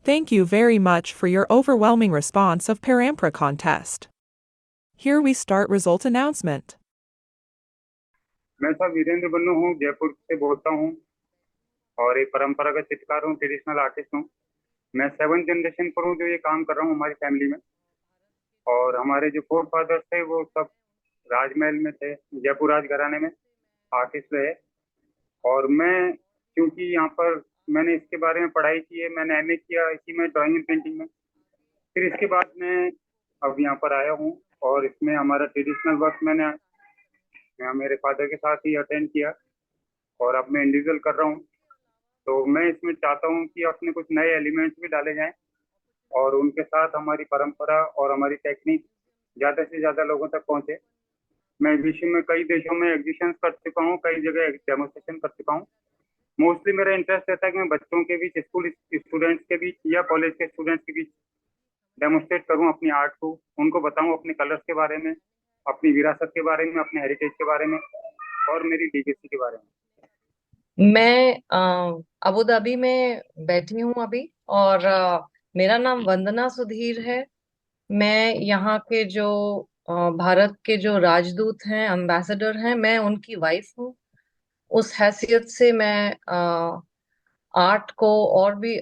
Thank you very much for your overwhelming response of Parampara contest. Here we start result announcement. मैं sir Virendra बन्नू हूँ, जयपुर से बोलता हूँ और एक परंपरागत चित्रकार हूँ, ट्रेडिशनल आर्टिस्ट हूँ। मैं 7th जनरेशन पर हूँ जो ये काम कर रहा हूँ हमारी फैमिली में। और हमारे जो फोर फादर्स थे वो सब राजमहल में थे, जयपुर राजघराने में आर्टिस्ट रहे। और मैं क्योंकि यहाँ पर मैंने इसके बारे में पढ़ाई की है, मैंने एमए किया इसी में, ड्राइंग एंड पेंटिंग में। फिर इसके बाद मैं अब यहाँ पर आया हूँ और इसमें हमारा ट्रेडिशनल वर्क मैं मेरे फादर के साथ ही अटेंड किया और अब मैं इंडिविजुअल कर रहा हूँ। तो मैं इसमें चाहता हूँ कि अपने कुछ नए एलिमेंट्स भी डाले जाएं और उनके साथ हमारी परंपरा और हमारी टेक्निक ज़्यादा से ज़्यादा लोगों तक पहुँचे। मैं विश्व में कई देशों में एग्जीबिशंस कर चुका हूँ, कई जगह डेमोस्ट्रेशन कर चुका हूँ। मोस्टली मेरा इंटरेस्ट रहता है कि मैं बच्चों के बीच, स्कूल स्टूडेंट्स के बीच या कॉलेज के स्टूडेंट्स के बीच डेमोस्ट्रेट करूँ अपनी आर्ट को, उनको बताऊँ अपने कलर्स के बारे में, अपनी विरासत के बारे में, अपने हेरिटेज के बारे में और मेरी लीगेसी के बारे में। मैं अबू धाबी में बैठी हूँ अभी और मेरा नाम वंदना सुधीर है। मैं यहाँ के जो भारत के जो राजदूत हैं, एम्बेसडर हैं, मैं उनकी वाइफ हूँ। उस हैसियत से मैं आर्ट को और भी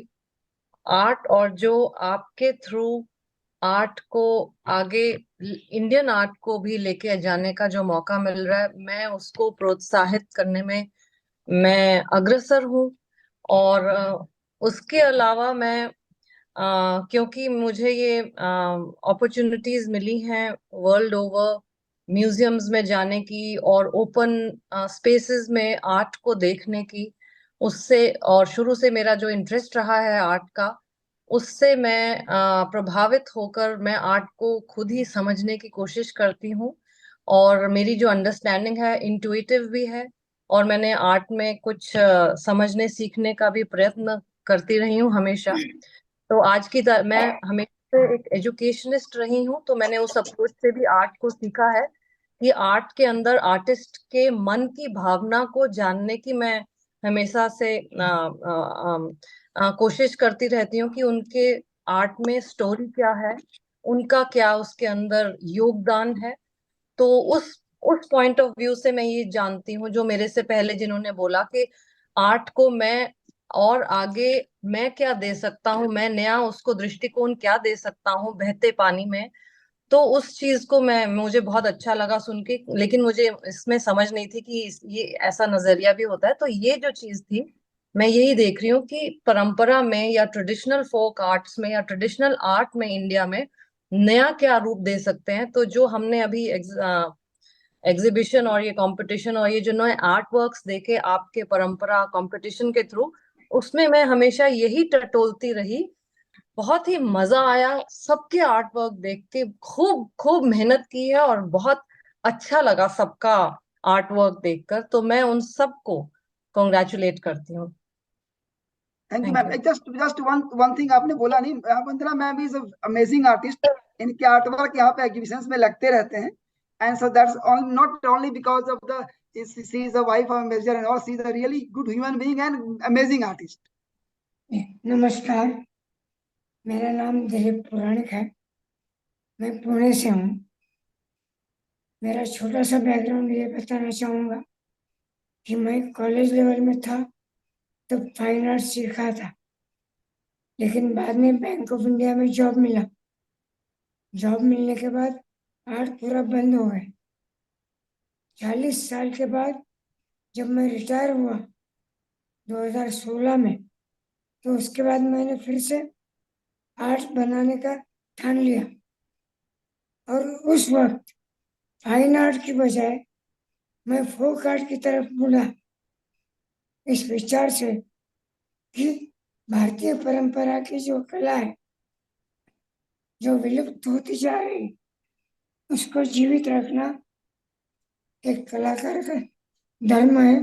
आर्ट और जो आपके थ्रू आर्ट को आगे, इंडियन आर्ट को भी लेके जाने का जो मौका मिल रहा है, मैं उसको प्रोत्साहित करने में मैं अग्रसर हूँ। और उसके अलावा मैं क्योंकि मुझे ये अपॉर्चुनिटीज मिली हैं वर्ल्ड ओवर म्यूजियम्स में जाने की और ओपन स्पेसेस में आर्ट को देखने की, उससे और शुरू से मेरा जो इंटरेस्ट रहा है आर्ट का, उससे मैं प्रभावित होकर मैं आर्ट को खुद ही समझने की कोशिश करती हूँ। और मेरी जो अंडरस्टैंडिंग है इंट्यूटिव भी है और मैंने आर्ट में कुछ समझने सीखने का भी प्रयत्न करती रही हूँ हमेशा। तो आज की मैं हमेशा से एक एजुकेशनिस्ट रही हूँ, तो मैंने उस अप्रोच से भी आर्ट को सीखा है कि आर्ट के अंदर आर्टिस्ट के मन की भावना को जानने की मैं हमेशा से कोशिश करती रहती हूँ कि उनके आर्ट में स्टोरी क्या है, उनका क्या उसके अंदर योगदान है। तो उस पॉइंट ऑफ व्यू से मैं ये जानती हूँ, जो मेरे से पहले जिन्होंने बोला कि आर्ट को मैं और आगे मैं क्या दे सकता हूँ, मैं नया उसको दृष्टिकोण क्या दे सकता हूँ बहते पानी में। तो उस चीज को मुझे बहुत अच्छा लगा सुन के, लेकिन मुझे इसमें समझ नहीं थी कि ये ऐसा नजरिया भी होता है। तो ये जो चीज थी, मैं यही देख रही हूँ कि परंपरा में या ट्रेडिशनल फोक आर्ट्स में या ट्रेडिशनल आर्ट में इंडिया में नया क्या रूप दे सकते हैं। तो जो हमने अभी एग्जीबिशन और ये कंपटीशन और ये जो नए आर्ट वर्क्स देखे आपके परंपरा कंपटीशन के थ्रू, उसमें मैं हमेशा यही टटोलती रही। बहुत ही मजा आया सबके आर्ट वर्क देख के, खूब खूब मेहनत की है और बहुत अच्छा लगा सबका आर्ट वर्क देखकर। तो मैं उन सबको कॉन्ग्रेचुलेट करती हूँ। Thank you thank ma'am. You. Just one thing आपने बोला नहीं, Vandana ma'am is amazing artist. इनके आर्ट वर्क यहाँ पे एग्जीबिशंस में लगते रहते हैं, and so that's not only because of the she is the wife of major and all, she is a really good human being and amazing artist. नमस्कार, मेरा नाम दिलीप पुराणिक है, मैं पुणे से हूँ। मेरा छोटा सा बैकग्राउंड ये बताना चाहूँगा कि मैं कॉलेज लेवल में था तब फाइन आर्ट सीखा था, लेकिन बाद में बैंक ऑफ इंडिया में जॉब मिला। जॉब मिलने के बाद आर्ट पूरा बंद हो गए। 40 साल के बाद जब मैं रिटायर हुआ 2016 में, तो उसके बाद मैंने फिर से आर्ट बनाने का ठान लिया। और उस वक्त फाइन आर्ट की बजाय मैं फोक आर्ट की तरफ मुड़ा, इस विचार से कि भारतीय परंपरा की जो कला है, जो विलुप्त होती जा रही, उसको जीवित रखना एक कलाकार का धर्म है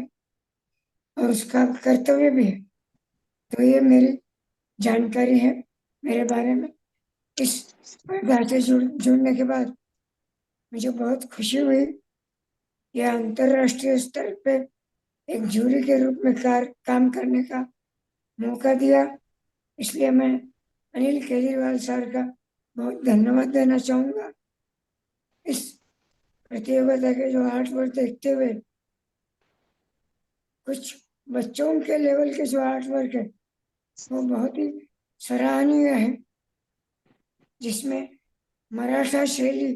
और उसका कर्तव्य भी है। तो ये मेरी जानकारी है मेरे बारे में। इस स्पर्धा से जुड़ने के बाद मुझे बहुत खुशी हुई। यह अंतर्राष्ट्रीय स्तर पे एक जूरी के रूप में काम करने का मौका दिया, इसलिए मैं अनिल केजरीवाल सर का बहुत धन्यवाद देना चाहूँगा। इस प्रतियोगिता के जो आर्ट वर्क देखते हुए कुछ बच्चों के लेवल के जो आर्ट वर्क है वो बहुत ही सराहनीय है, जिसमें मराठा शैली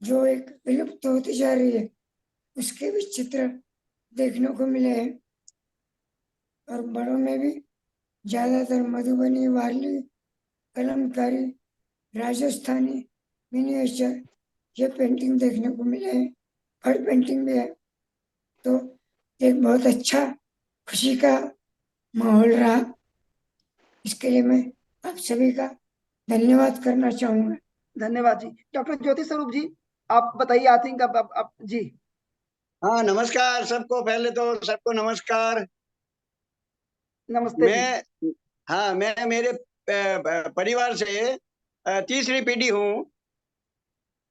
जो एक विलुप्त होती जा रही है उसके भी चित्र देखने को मिले हैं। और बड़ों में भी ज्यादातर मधुबनी, वारली, कलमकारी, राजस्थानी, मिनिएचर ये पेंटिंग देखने को मिले हैं। हर पेंटिंग भी है, तो एक बहुत अच्छा खुशी का माहौल रहा। इसके लिए मैं आप सभी का धन्यवाद करना चाहूंगा। धन्यवाद जी। डॉक्टर ज्योति स्वरूप जी, आप बताइए। आई थिंक अब जी। हाँ, नमस्कार सबको। पहले तो सबको नमस्कार। नमस्ते जी। मैं मेरे परिवार से तीसरी पीढ़ी हूँ।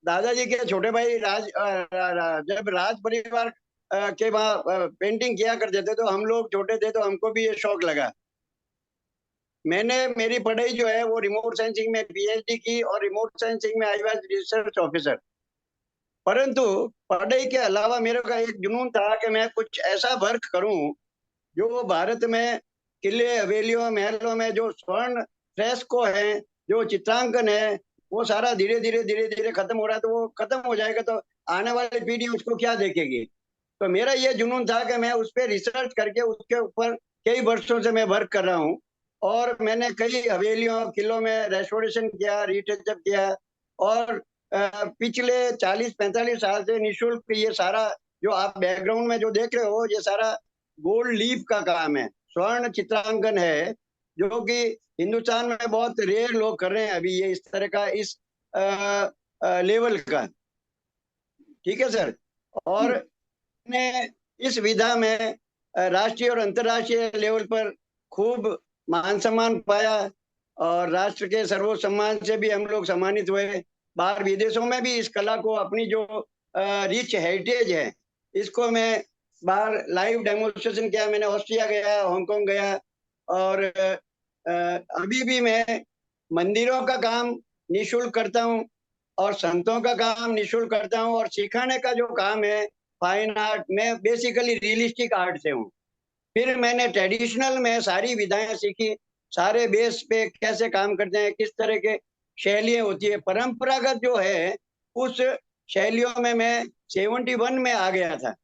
दादाजी के छोटे भाई जब राज परिवार के वहाँ पेंटिंग किया करते थे तो हम लोग छोटे थे तो हमको भी ये शौक लगा। मैंने मेरी पढ़ाई जो है वो रिमोट सेंसिंग में पीएचडी की और रिमोट सेंसिंग में आई वाज रिसर्च ऑफिसर। परंतु पढ़ाई के अलावा मेरे का एक जुनून था कि मैं कुछ ऐसा वर्क करूं जो भारत में किले, हवेलियों, महलों में जो स्वर्ण फ्रेस्को है, जो चित्रांकन है, वो सारा धीरे धीरे खत्म हो रहा है। तो वो खत्म हो जाएगा तो आने वाली पीढ़ी उसको क्या देखेगी। तो मेरा ये जुनून था कि मैं उस पर रिसर्च करके उसके ऊपर कई वर्षों से मैं वर्क कर रहा हूँ। और मैंने कई हवेलियों, किलों में रेस्टोरेशन किया, रिटचअप किया। और पिछले 40-45 साल से निःशुल्क ये सारा जो आप बैकग्राउंड में जो देख रहे हो, ये सारा गोल्ड लीफ का काम है, स्वर्ण चित्रांकन है, जो कि हिंदुस्तान में बहुत रेयर लोग कर रहे हैं अभी ये इस तरह का, इस लेवल का। ठीक है सर। और ने इस विधा में राष्ट्रीय और अंतर्राष्ट्रीय लेवल पर खूब मान सम्मान पाया और राष्ट्र के सर्वोच्च सम्मान से भी हम लोग सम्मानित हुए। बाहर विदेशों में भी इस कला को, अपनी जो रिच हेरिटेज है, इसको मैं बाहर लाइव डेमोन्स्ट्रेशन किया। मैंने ऑस्ट्रिया गया, हांगकांग गया। और अभी भी मैं मंदिरों का काम निःशुल्क करता हूँ और संतों का काम निःशुल्क करता हूँ। और सिखाने का जो काम है फाइन आर्ट, मैं बेसिकली रियलिस्टिक आर्ट से हूँ। फिर मैंने ट्रेडिशनल में सारी विधाएं सीखी, सारे बेस पे कैसे काम करते हैं, किस तरह के शैलियाँ होती है। परंपरागत जो है उस शैलियों में मैं 71 में आ गया था।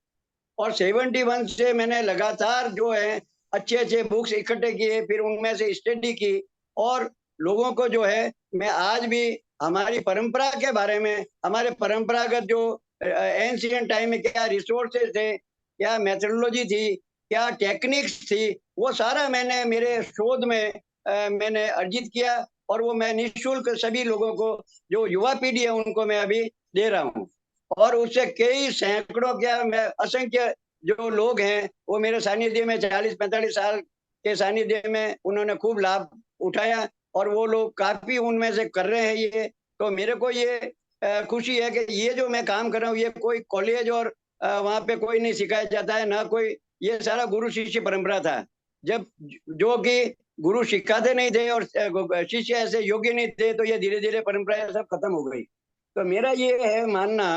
और 71 से मैंने लगातार जो है अच्छे अच्छे बुक्स इकट्ठे किए, फिर उनमें से स्टडी की। और लोगों को जो है मैं आज भी हमारी परंपरा के बारे में, हमारे परंपरागत जो एंशिएंट टाइम में क्या रिसोर्सेज थे, क्या मेथोडोलॉजी थी, क्या टेक्निक्स थी, वो सारा मैंने मेरे शोध में मैंने अर्जित किया। और वो मैं निःशुल्क सभी लोगों को, जो युवा पीढ़ी है उनको मैं अभी दे रहा हूँ। और उससे कई सैकड़ों, क्या मैं असंख्य जो लोग हैं वो मेरे सानिध्य में 40-45 साल के सानिध्य में उन्होंने खूब लाभ उठाया। और वो लोग काफी उनमें से कर रहे हैं ये। तो मेरे को ये खुशी है कि ये जो मैं काम कर रहा हूँ ये कोई कॉलेज और वहाँ पे कोई नहीं सिखाया जाता है, ना कोई। ये सारा गुरु शिष्य परंपरा था, जब जो कि गुरु सिखाते नहीं थे और शिष्य ऐसे योग्य नहीं थे, तो ये धीरे धीरे परंपराएं सब खत्म हो गई। तो मेरा ये है मानना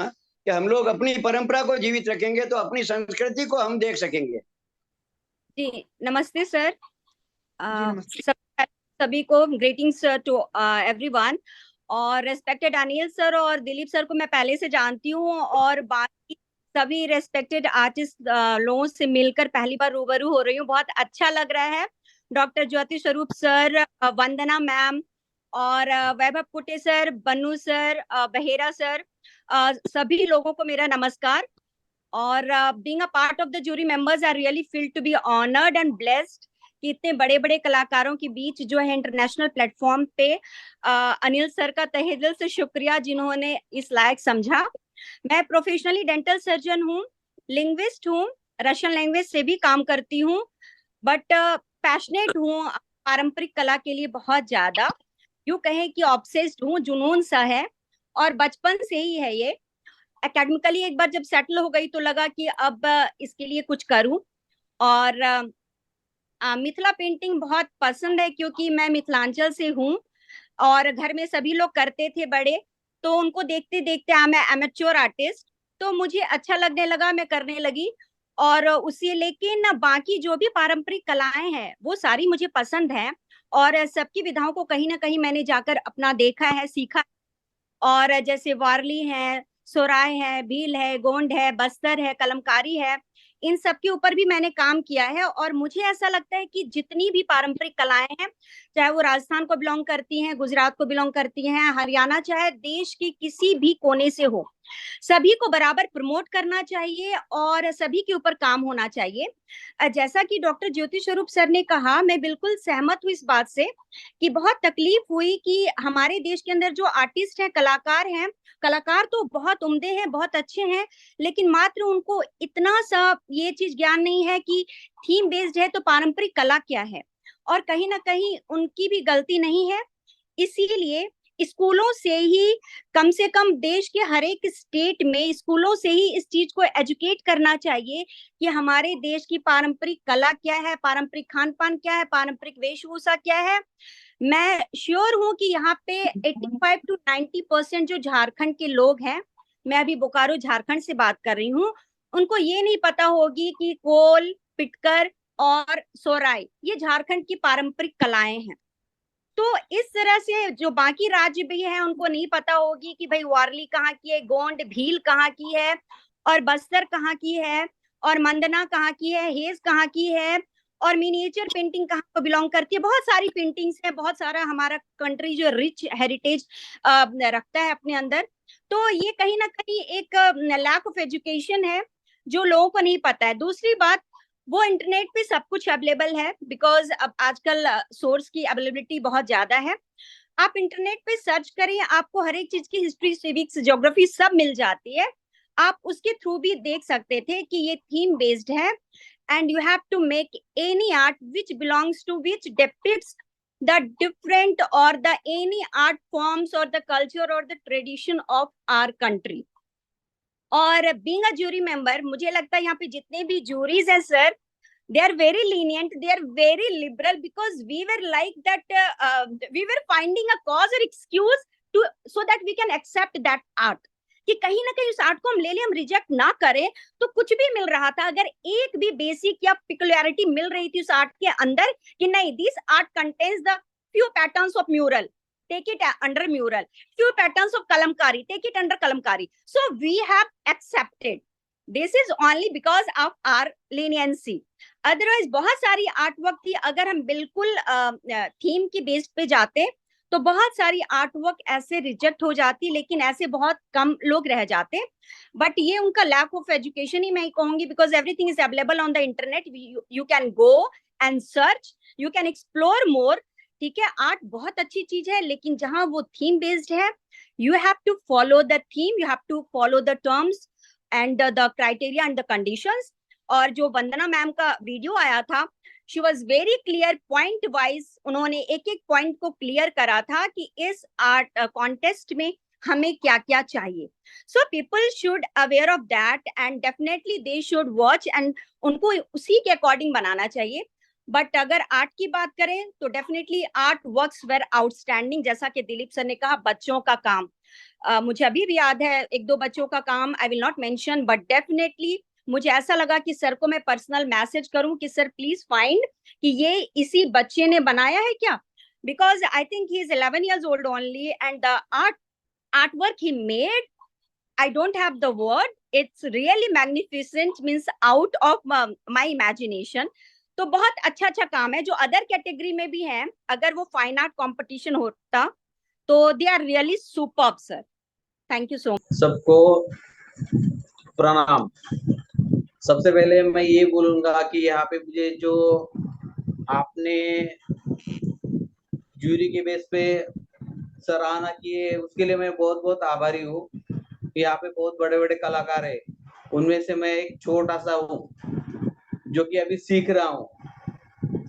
कि हम लोग अपनी परंपरा को जीवित रखेंगे तो अपनी संस्कृति को हम देख सकेंगे। जी नमस्ते सर। जी नमस्ते। सभी को ग्रीटिंग्स टू एवरीवन। और रेस्पेक्टेड अनिल सर और दिलीप सर को मैं पहले से जानती हूँ, और बाकी सभी रेस्पेक्टेड आर्टिस्ट लोगों से मिलकर पहली बार रूबरू हो रही हूँ। बहुत अच्छा लग रहा है। डॉक्टर ज्योति स्वरूप सर, वंदना मैम और Vaibhav Kute sir, Bannu sir, Behera sir, सभी लोगों को मेरा नमस्कार। और being a part of the jury members I really feel to be honoured and blessed कि इतने बड़े बड़े कलाकारों के बीच जो है इंटरनेशनल प्लेटफॉर्म पे अनिल सर का तहे दिल से शुक्रिया जिन्होंने इस लायक समझा। मैं प्रोफेशनली डेंटल सर्जन हूँ, लिंग्विस्ट हूँ, रशियन लैंग्वेज से भी काम करती हूँ, बट पैशनेट हूँ पारंपरिक कला के लिए बहुत ज्यादा। यूं कहें कि ऑब्सेस्ड हूँ, जुनून सा है और बचपन से ही है ये। एकेडमिकली एक बार जब सेटल हो गई तो लगा कि अब इसके लिए कुछ करूं। और मिथिला पेंटिंग बहुत पसंद है क्योंकि मैं मिथिलांचल से हूँ और घर में सभी लोग करते थे बड़े, तो उनको देखते देखते आई एम एमेच्योर आर्टिस्ट, तो मुझे अच्छा लगने लगा, मैं करने लगी। और उसी लेकिन बाकी जो भी पारंपरिक कलाएं हैं वो सारी मुझे पसंद है, और सबकी विधाओं को कहीं ना कहीं मैंने जाकर अपना देखा है, सीखा। और जैसे वारली है, सोराय है, भील है, गोंड है, बस्तर है, कलमकारी है, इन सब के ऊपर भी मैंने काम किया है। और मुझे ऐसा लगता है कि जितनी भी पारंपरिक कलाएं हैं, चाहे वो राजस्थान को बिलोंग करती हैं, गुजरात को बिलोंग करती हैं, हरियाणा, चाहे देश के किसी भी कोने से हो, सभी को बराबर प्रमोट करना चाहिए और सभी के ऊपर काम होना चाहिए। जैसा कि डॉक्टर ज्योति स्वरूप सर ने कहा, मैं बिल्कुल सहमत हूँ इस बात से कि बहुत तकलीफ हुई कि हमारे देश के अंदर जो आर्टिस्ट हैं, कलाकार हैं, कलाकार तो बहुत उम्दे हैं, बहुत अच्छे हैं, लेकिन मात्र उनको इतना सा ये चीज ज्ञान नहीं है कि थीम बेस्ड है तो पारंपरिक कला क्या है, और कहीं ना कहीं उनकी भी गलती नहीं है। इसीलिए स्कूलों से ही, कम से कम देश के हर एक स्टेट में स्कूलों से ही इस चीज को एजुकेट करना चाहिए कि हमारे देश की पारंपरिक कला क्या है, पारंपरिक खान पान क्या है, पारंपरिक वेशभूषा क्या है। मैं श्योर हूं कि यहाँ पे 85 to 90% जो झारखंड के लोग हैं, मैं अभी बोकारो झारखंड से बात कर रही हूँ, उनको ये नहीं पता होगी कि कोल, पिटकर और सोराय ये झारखंड की पारंपरिक कलाएं हैं। तो इस तरह से जो बाकी राज्य भी हैं उनको नहीं पता होगी कि भाई वारली कहाँ की है, गोंड भील कहाँ की है, और बस्तर कहाँ की है, और मंदना कहाँ की है, हेज कहाँ की है, और मिनिएचर पेंटिंग कहाँ को बिलोंग करती है। बहुत सारी पेंटिंग्स है, बहुत सारा हमारा कंट्री जो रिच हेरिटेज रखता है अपने अंदर। तो ये कहीं ना कहीं एक लैक ऑफ एजुकेशन है जो लोगों को नहीं पता है। दूसरी बात, वो इंटरनेट पे सब कुछ अवेलेबल है, बिकॉज अब आजकल सोर्स की अवेलेबिलिटी बहुत ज्यादा है। आप इंटरनेट पे सर्च करें, आपको हर एक चीज की हिस्ट्री, सिविक्स, ज्योग्राफी सब मिल जाती है। आप उसके थ्रू भी देख सकते थे कि ये थीम बेस्ड है, and you have to make any art which belongs to which depicts the different or the any art forms or the culture or the tradition of our country. और being a jury member, मुझे लगता है यहाँ पे जितने भी juries हैं sir, they are very lenient, they are very liberal, because we were like that, we were finding a cause or excuse to so that we can accept that art, कि कहीं ना कहीं उस आर्ट को हम ले लें, हम रिजेक्ट ना करें, तो कुछ भी मिल रहा था। अगर एक भी बेसिक या पिकुलरिटी मिल रही थी उस आर्ट के अंदर कि नहीं, this art contains the few patterns of mural, take it under mural, few patterns of kalamkari, take it under kalamkari, so we have accepted. This is only because of our leniency. Otherwise बहुत सारी art work थी, अगर हम बिल्कुल theme की base पे जाते तो बहुत सारी आर्ट वर्क ऐसे रिजेक्ट हो जाती, लेकिन ऐसे बहुत कम लोग रह जाते। बट ये उनका लैक ऑफ एजुकेशन ही मैं कहूंगी, because everything is available on the internet, you can go and search, you can explore more. ठीक है, आर्ट बहुत अच्छी चीज है, लेकिन जहां वो थीम बेस्ड है, you have to follow the theme, you have to follow the terms and the criteria and the conditions. और जो वंदना मैम का वीडियो आया था, she was very clear, point wise उन्होंने एक एक पॉइंट को क्लियर करा था कि इस आर्ट कॉन्टेस्ट में हमें क्या क्या चाहिए। So people should aware of that and definitely they should watch, and उनको उसी के अकॉर्डिंग बनाना चाहिए। बट अगर आर्ट की बात करें तो definitely art works were outstanding. जैसा कि दिलीप सर ने कहा, बच्चों का काम, मुझे अभी भी याद है एक दो बच्चों का काम, I will not mention, but definitely मुझे ऐसा लगा कि सर को मैं पर्सनल मैसेज करूं कि सर प्लीज फाइंड कि ये इसी बच्चे ने बनाया है क्या, because I think he is 11 years old only, and the artwork he made, I don't have the word, it's really magnificent, means out of my imagination. तो बहुत अच्छा अच्छा काम है, जो अदर कैटेगरी में भी है, अगर वो फाइन आर्ट कंपटीशन होता तो they are really superb sir. Thank you so much. सबको प्रणाम। सबसे पहले मैं ये बोलूंगा कि यहाँ पे मुझे जो आपने जूरी के बेस पे सराहना की है, उसके लिए मैं बहुत बहुत आभारी हूँ। यहाँ पे बहुत बड़े बड़े कलाकार है, उनमें से मैं एक छोटा सा हूँ जो कि अभी सीख रहा हूँ।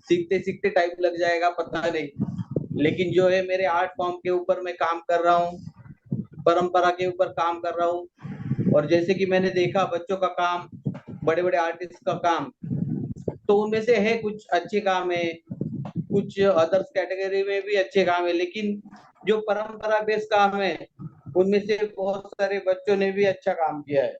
सीखते सीखते टाइम लग जाएगा पता नहीं, लेकिन जो है मेरे आर्ट फॉर्म के ऊपर मैं काम कर रहा हूँ, परंपरा के ऊपर काम कर रहा हूँ। और जैसे कि मैंने देखा बच्चों का काम, बड़े बड़े आर्टिस्ट का काम, तो उनमें से है कुछ अच्छे काम है, कुछ अदर्स कैटेगरी में भी अच्छे काम है, लेकिन जो परंपरा बेस्ड काम है उनमें से बहुत सारे बच्चों ने भी अच्छा काम किया है।